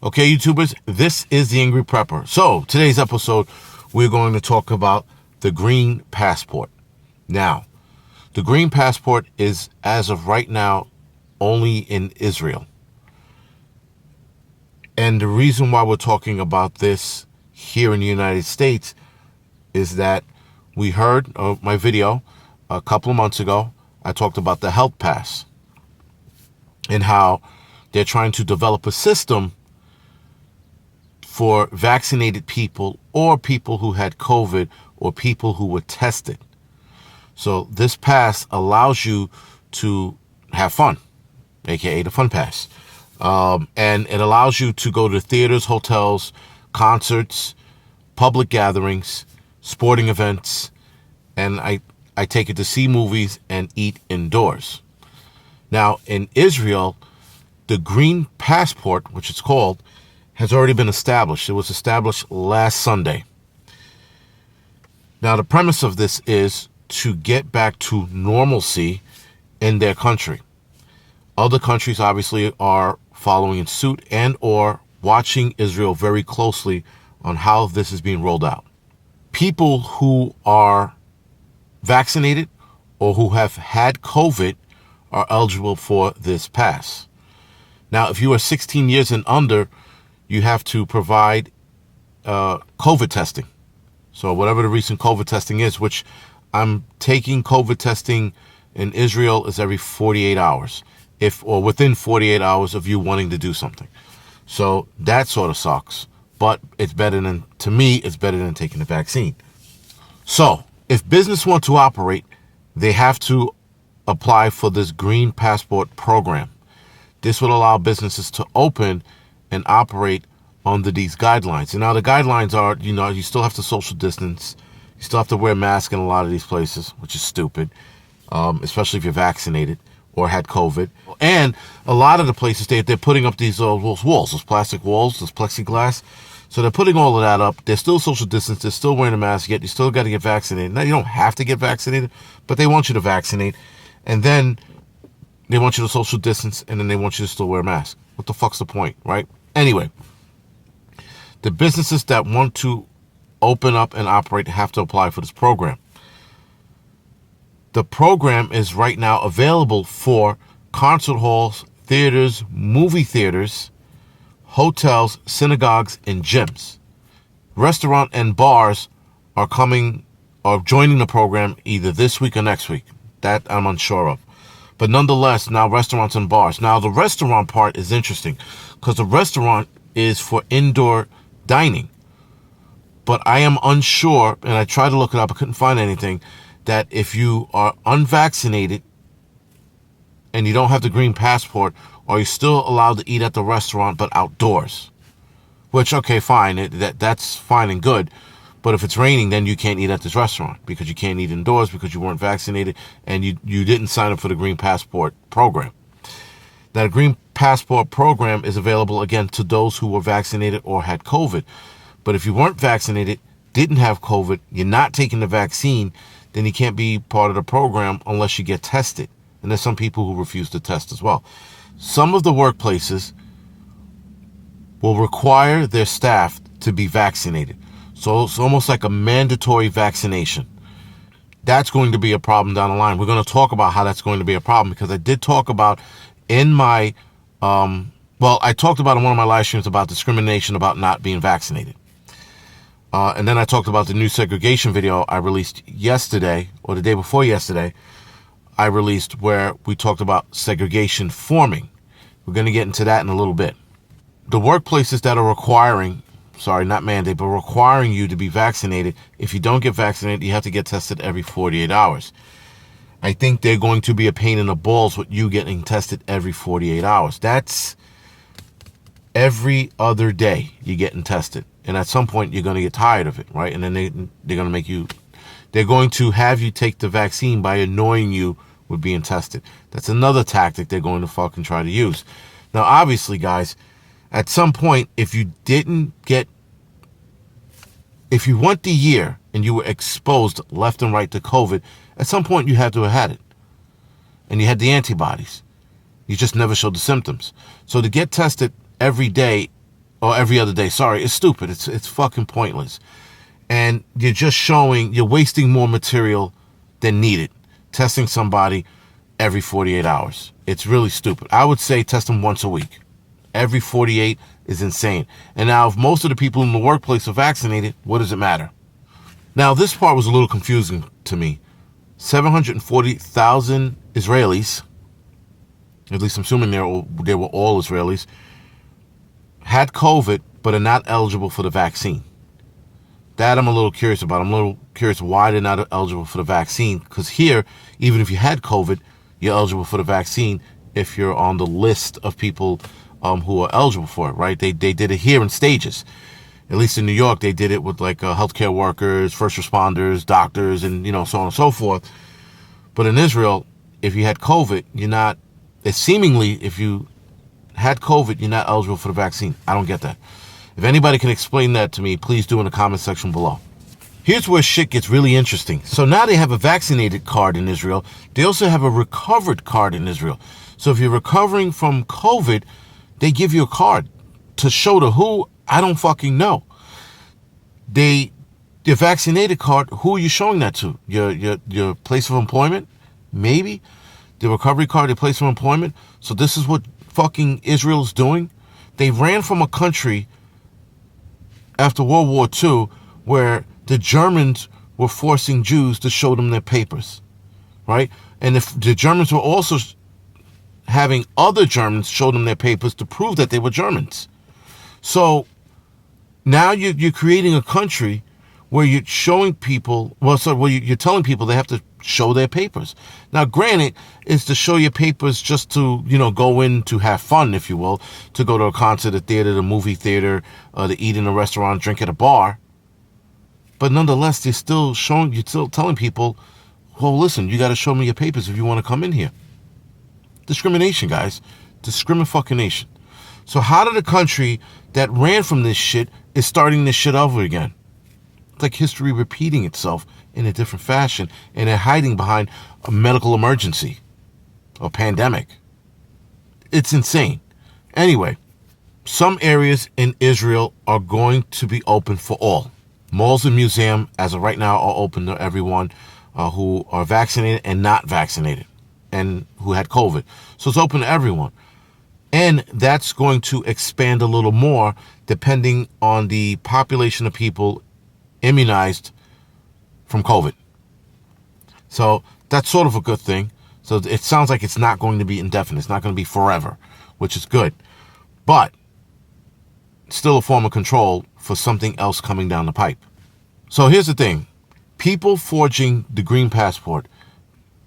Okay, YouTubers, this is the Angry Prepper. So, today's episode, we're going to talk about the Green Passport. Now, the Green Passport is, as of right now, only in Israel. And the reason why we're talking about this here in the United States is that we heard my video a couple of months ago. I talked about the Health Pass and how they're trying to develop a system for vaccinated people or people who had COVID or people who were tested. So this pass allows you to have fun, aka the fun pass. And it allows you to go to theaters, hotels, concerts, public gatherings, sporting events, and I take it to see movies and eat indoors. Now, in Israel, the Green Passport, which it's called, has already been established. It was established last Sunday. Now, the premise of this is to get back to normalcy in their country. Other countries obviously are following in suit and or watching Israel very closely on how this is being rolled out. People who are vaccinated or who have had COVID are eligible for this pass. Now, if you are 16 years and under, you have to provide COVID testing. So whatever the recent COVID testing is, which I'm taking COVID testing in Israel is every 48 hours, or within 48 hours of you wanting to do something. So that sort of sucks, but it's better than, to me, it's better than taking the vaccine. So if business want to operate, they have to apply for this Green Passport program. This would allow businesses to open and operate under these guidelines. And now the guidelines are, you still have to social distance. You still have to wear a mask in a lot of these places, which is stupid, especially if you're vaccinated or had COVID. And a lot of the places, they're putting up these walls, those plastic walls, those plexiglass. So they're putting all of that up. They're still social distance. They're still wearing a mask, yet you still got to get vaccinated. Now, you don't have to get vaccinated, but they want you to vaccinate. And then they want you to social distance, and then they want you to still wear a mask. What the fuck's the point, right? Anyway, the businesses that want to open up and operate have to apply for this program. The program is right now available for concert halls, theaters, movie theaters, hotels, synagogues, and gyms. Restaurant and bars are joining the program either this week or next week. That I'm unsure of. But nonetheless, now restaurants and bars. Now, the restaurant part is interesting because the restaurant is for indoor dining. But I am unsure, and I tried to look it up, I couldn't find anything, that if you are unvaccinated and you don't have the Green Passport, are you still allowed to eat at the restaurant but outdoors? Which, okay, fine, that's fine and good. But if it's raining, then you can't eat at this restaurant because you can't eat indoors because you weren't vaccinated and you didn't sign up for the Green Passport program. Now, the Green Passport program is available, again, to those who were vaccinated or had COVID. But if you weren't vaccinated, didn't have COVID, you're not taking the vaccine, then you can't be part of the program unless you get tested. And there's some people who refuse to test as well. Some of the workplaces will require their staff to be vaccinated. So it's almost like a mandatory vaccination. That's going to be a problem down the line. We're going to talk about how that's going to be a problem because I did talk about in my, I talked about in one of my live streams about discrimination about not being vaccinated. And then I talked about the new segregation video I released yesterday or the day before yesterday. I released where we talked about segregation forming. We're going to get into that in a little bit. The workplaces that are requiring, not mandate, but requiring you to be vaccinated. If you don't get vaccinated, you have to get tested every 48 hours. I think they're going to be a pain in the balls with you getting tested every 48 hours. That's every other day you're getting tested. And at some point, you're going to get tired of it, right? And then they're going to have you take the vaccine by annoying you with being tested. That's another tactic they're going to fucking try to use. Now, obviously, guys, at some point, if you went the year and you were exposed left and right to COVID, at some point you had to have had it. And you had the antibodies. You just never showed the symptoms. So to get tested every day or every other day. Sorry, it's stupid. It's fucking pointless. And you're wasting more material than needed, testing somebody every 48 hours. It's really stupid. I would say test them once a week. Every 48 is insane. And now if most of the people in the workplace are vaccinated, what does it matter? Now, this part was a little confusing to me. 740,000 Israelis, at least I'm assuming they were all Israelis, had COVID but are not eligible for the vaccine. That I'm a little curious about. I'm a little curious why they're not eligible for the vaccine, because here, even if you had COVID, you're eligible for the vaccine if you're on the list of people who are eligible for it, right? They did it here in stages. At least in New York, they did it with like healthcare workers, first responders, doctors, and so on and so forth. But in Israel, if you had COVID, if you had COVID, you're not eligible for the vaccine. I don't get that. If anybody can explain that to me, please do in the comment section below. Here's where shit gets really interesting. So now they have a vaccinated card in Israel. They also have a recovered card in Israel. So if you're recovering from COVID, they give you a card to show to who, I don't fucking know. The vaccinated card, who are you showing that to? Your place of employment? Maybe. The recovery card, your place of employment. So this is what fucking Israel's doing. They ran from a country after World War II where the Germans were forcing Jews to show them their papers, right? And if the Germans were also having other Germans show them their papers to prove that they were Germans. So now you're creating a country where you're showing people, you're telling people they have to show their papers. Now, granted, it's to show your papers just to, go in to have fun, if you will, to go to a concert, a theater, the movie theater, to eat in a restaurant, drink at a bar. But nonetheless, you're still telling people, well, listen, you got to show me your papers if you want to come in here. Discrimination, guys. Discrimination. So how did a country that ran from this shit is starting this shit over again? It's like history repeating itself in a different fashion, and they're hiding behind a medical emergency or pandemic. It's insane. Anyway, some areas in Israel are going to be open for all. Malls and museums, as of right now, are open to everyone who are vaccinated and not vaccinated and who had COVID. So it's open to everyone. And that's going to expand a little more depending on the population of people immunized from COVID. So that's sort of a good thing. So it sounds like it's not going to be indefinite. It's not going to be forever, which is good. But still a form of control for something else coming down the pipe. So here's the thing. People forging the green passport,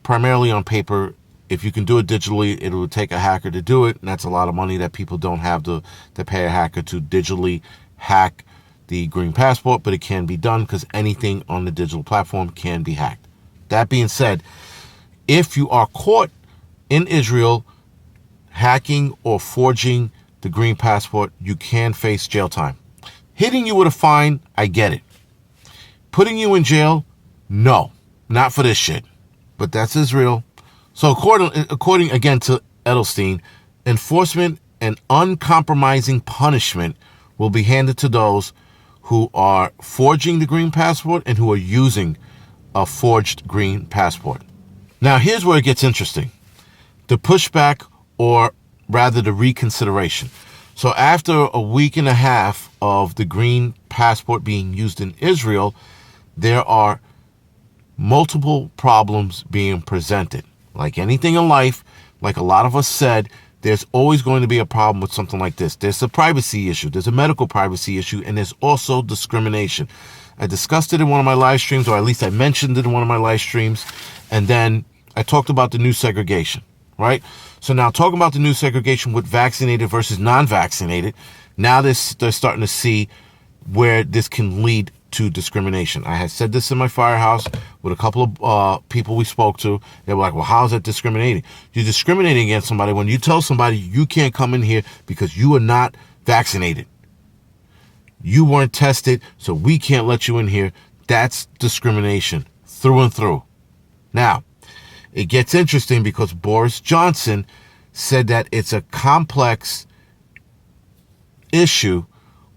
primarily on paper. If you can do it digitally, it will take a hacker to do it. And that's a lot of money that people don't have to pay a hacker to digitally hack the green passport. But it can be done because anything on the digital platform can be hacked. That being said, if you are caught in Israel hacking or forging the green passport, you can face jail time. Hitting you with a fine, I get it. Putting you in jail, no, not for this shit. But that's Israel. So according again to Edelstein, enforcement and uncompromising punishment will be handed to those who are forging the green passport and who are using a forged green passport. Now, here's where it gets interesting. The pushback, or rather the reconsideration. So after a week and a half of the green passport being used in Israel, there are multiple problems being presented. Like anything in life, like a lot of us said, there's always going to be a problem with something like this. There's a privacy issue. There's a medical privacy issue. And there's also discrimination. I discussed it in one of my live streams, or at least I mentioned it in one of my live streams. And then I talked about the new segregation, right? So now talking about the new segregation with vaccinated versus non-vaccinated, now they're starting to see where this can lead to discrimination. I had said this in my firehouse with a couple of people we spoke to. They were like, well, how is that discriminating? You're discriminating against somebody when you tell somebody you can't come in here because you are not vaccinated. You weren't tested, so we can't let you in here. That's discrimination through and through. Now, it gets interesting because Boris Johnson said that it's a complex issue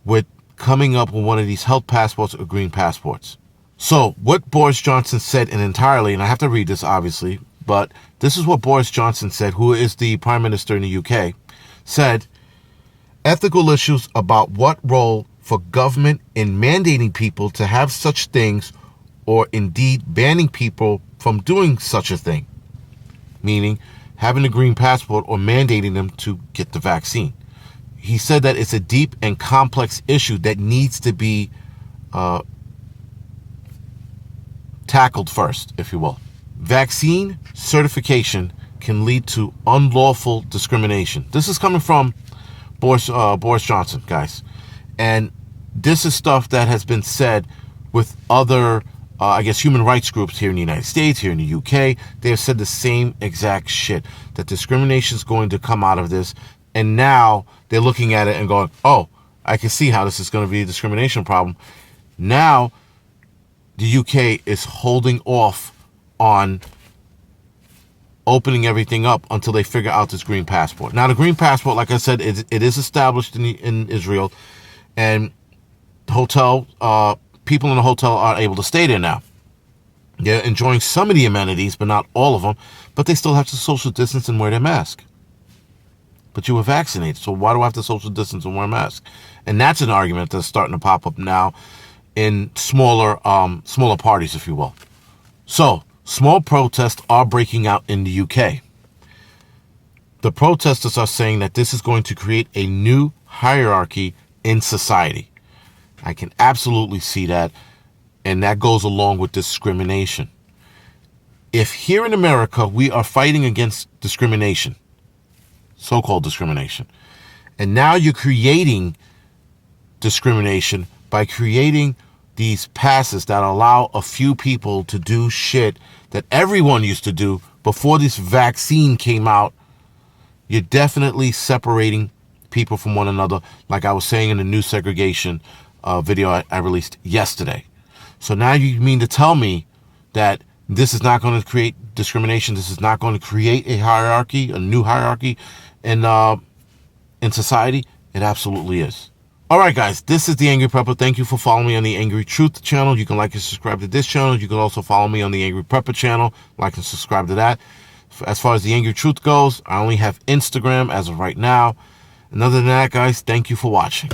with coming up with one of these health passports or green passports. So what Boris Johnson said, and entirely, and I have to read this obviously, but this is what Boris Johnson said, who is the Prime Minister in the UK, said, ethical issues about what role for government in mandating people to have such things or indeed banning people from doing such a thing, meaning having a green passport or mandating them to get the vaccine. He said that it's a deep and complex issue that needs to be tackled first, if you will. Vaccine certification can lead to unlawful discrimination. This is coming from Boris Johnson, guys. And this is stuff that has been said with other, I guess, human rights groups here in the United States, here in the UK. They have said the same exact shit, that discrimination is going to come out of this. And now they're looking at it and going, oh, I can see how this is going to be a discrimination problem. Now the UK is holding off on opening everything up until they figure out this green passport. Now, the green passport, like I said, it is established in Israel, and people in the hotel are able to stay there now. They're enjoying some of the amenities, but not all of them. But they still have to social distance and wear their mask. But you were vaccinated, so why do I have to social distance and wear a mask? And that's an argument that's starting to pop up now in smaller parties, if you will. So, small protests are breaking out in the UK. The protesters are saying that this is going to create a new hierarchy in society. I can absolutely see that, and that goes along with discrimination. If here in America we are fighting against discrimination, so-called discrimination, and now you're creating discrimination by creating these passes that allow a few people to do shit that everyone used to do before this vaccine came out, you're definitely separating people from one another, like I was saying in the new segregation video I released yesterday. So now you mean to tell me that this is not going to create discrimination, this is not going to create a hierarchy, a new hierarchy in society? It absolutely is. All right, guys, this is the Angry Prepper. Thank you for following me on the Angry Truth channel. You can like and subscribe to this channel. You can also follow me on the Angry Prepper channel. Like and subscribe to that. As far as the Angry Truth goes, I only have Instagram as of right now. And other than that, guys, thank you for watching.